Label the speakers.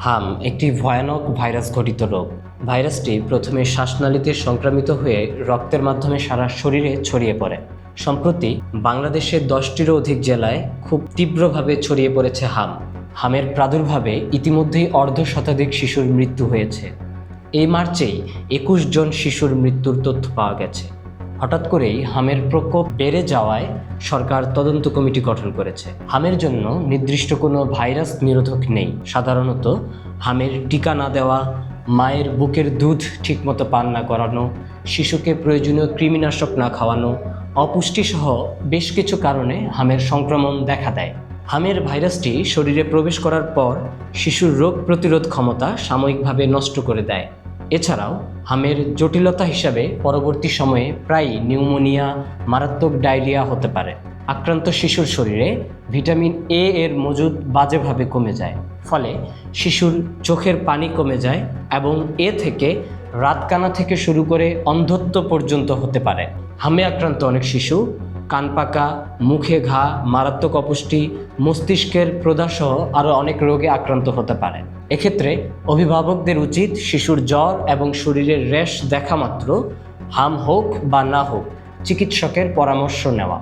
Speaker 1: হাম একটি ভয়ানক ভাইরাস ঘটিত রোগ। ভাইরাসটি প্রথমে শ্বাসনালীতে সংক্রামিত হয়ে রক্তের মাধ্যমে সারা শরীরে ছড়িয়ে পড়ে। সম্প্রতি বাংলাদেশের 10টিরও অধিক জেলায় খুব তীব্রভাবে ছড়িয়ে পড়েছে হাম। হামের প্রাদুর্ভাবে ইতিমধ্যেই অর্ধশতাধিক শিশুর মৃত্যু হয়েছে। এই মার্চেই 21 জন শিশুর মৃত্যুর তথ্য পাওয়া গেছে। হঠাৎ করেই হামের প্রকোপ বেড়ে যাওয়ায় সরকার তদন্ত কমিটি গঠন করেছে। হামের জন্য নির্দিষ্ট কোনো ভাইরাস নিরোধক নেই। সাধারণত হামের টিকা না দেওয়া, মায়ের বুকের দুধ ঠিকমতো পান না করানো, শিশুকে প্রয়োজনীয় কৃমিনাশক না খাওয়ানো, অপুষ্টিসহ বেশ কিছু কারণে হামের সংক্রমণ দেখা দেয়। হামের ভাইরাসটি শরীরে প্রবেশ করার পর শিশুর রোগ প্রতিরোধ ক্ষমতা সাময়িকভাবে নষ্ট করে দেয়। এছাড়াও হামের জটিলতা হিসাবে পরবর্তী সময়ে প্রায়ই নিউমোনিয়া, মারাত্মক ডায়রিয়া হতে পারে। আক্রান্ত শিশুর শরীরে ভিটামিন এ এর মজুদ বাজেভাবে কমে যায়, ফলে শিশুর চোখের পানি কমে যায় এবং এ থেকে রাতকানা থেকে শুরু করে অন্ধত্ব পর্যন্ত হতে পারে। হামে আক্রান্ত অনেক শিশু কান পাকা, মুখে ঘা, মারাত্মক অপুষ্টি, মস্তিষ্কের প্রদাহসহ আরও অনেক রোগে আক্রান্ত হতে পারে। এক্ষেত্রে অভিভাবকদের উচিত শিশুর জ্বর এবং শরীরের র্যাশ দেখা মাত্র, হাম হোক বা না হোক, চিকিৎসকের পরামর্শ নেওয়া।